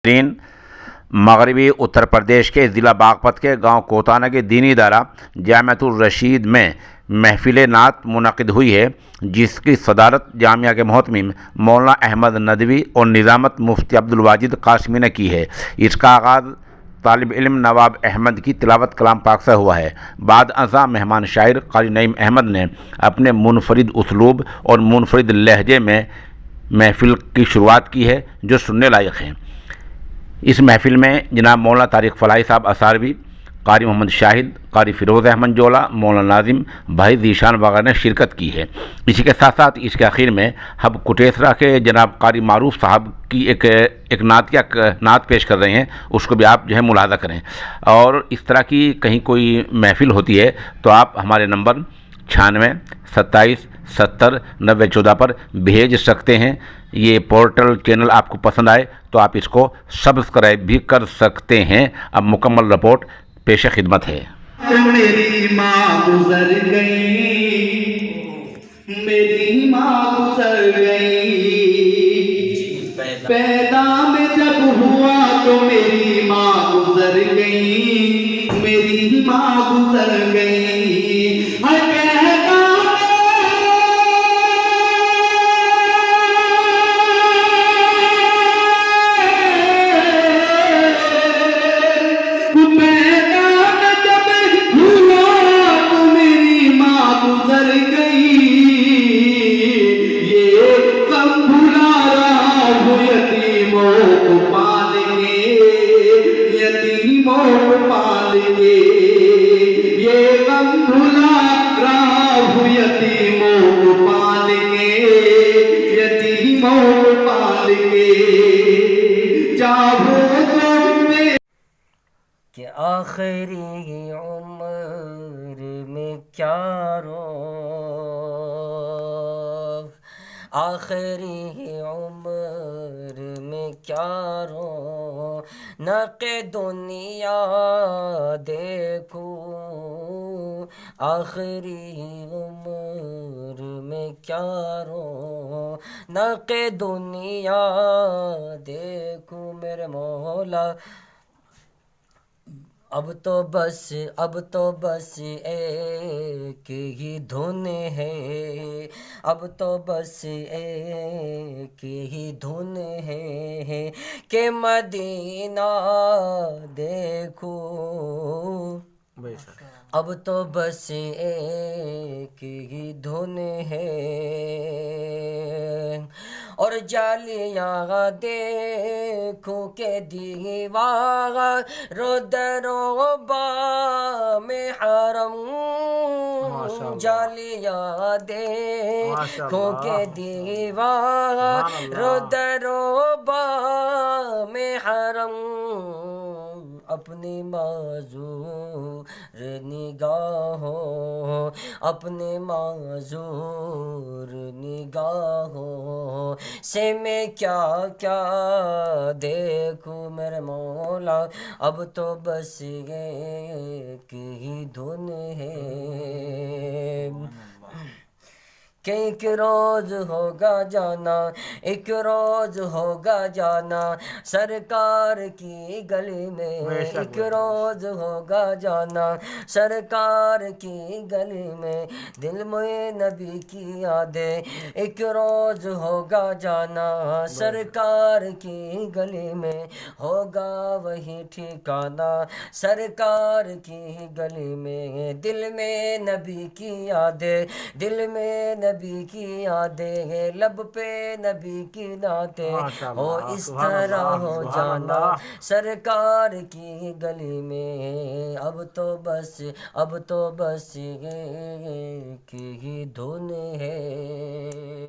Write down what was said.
ترین مغربی اتر پردیش کے ضلع باغپت کے گاؤں کوتانہ کے دینی ادارہ جامعۃ الرشید میں محفل نعت منعقد ہوئی ہے، جس کی صدارت جامعہ کے محتمم مولانا احمد ندوی اور نظامت مفتی عبدالواجد قاسمی نے کی ہے۔ اس کا آغاز طالب علم نواب احمد کی تلاوت کلام پاک سے ہوا ہے۔ بعد ازاں مہمان شاعر قاری نعیم احمد نے اپنے منفرد اسلوب اور منفرد لہجے میں محفل کی شروعات کی ہے، جو سننے لائق ہے۔ اس محفل میں جناب مولانا طارق فلاحی صاحب اثاروی، قاری محمد شاہد، قاری فیروز احمد جولا، مولانا ناظم بھائی ذیشان وغیرہ نے شرکت کی ہے۔ اسی کے ساتھ ساتھ اس کے آخر میں ہم کوٹیسرا کے جناب قاری معروف صاحب کی ایک نعت پیش کر رہے ہیں، اس کو بھی آپ ملاحظہ کریں۔ اور اس طرح کی کہیں کوئی محفل ہوتی ہے تو آپ ہمارے نمبر 96 27 70 90 14 پر بھیج سکتے ہیں۔ یہ پورٹل چینل آپ کو پسند آئے تو آپ اس کو سبسکرائب بھی کر سکتے ہیں۔ اب مکمل رپورٹ پیش خدمت ہے۔ میری ماں گزر گئی، میری ماں گزر گئی، پیدا میں جب ہوا تو میری ماں گزر گئی، میری ماں گزر گئی۔ کہ آخری عمر میں کیا رو، آخری عمر میں کیا رو، نق دنیا دیکھوں، آخری عمر میں کیا رو، نق دنیا دیکھوں میرے مولا۔ اب تو بس ایک ہی دھن ہے، اب تو بس ایک ہی دھن ہے کہ مدینہ دیکھوں، اب تو بس ایک ہی دھن ہے اور جالیاں دیکھوں کہ دیوار رو درو بام حرم، جالیاں دیکھوں کہ دیوار رو درو بام حرم، اپنی معذور نگاہوں، اپنے معذور نگاہوں سے میں کیا کیا دیکھوں میرے مولا۔ اب تو بس ایک ہی دھن ہے کہ ایک روز ہوگا جانا، ایک روز ہوگا جانا سرکار کی گلی میں، ایک روز ہوگا جانا سرکار کی گلی میں، دل میں نبی کی یادیں، ایک روز ہوگا جانا سرکار کی گلی میں، ہوگا وہی ٹھکانہ سرکار کی گلی میں، دل میں نبی کی یادیں، دل میں نبی کی یادیں، لب پہ نبی کی نعتیں، ہو اس طرح ہو جانا سرکار کی گلی میں، اب تو بس ایک ہی دھن ہے۔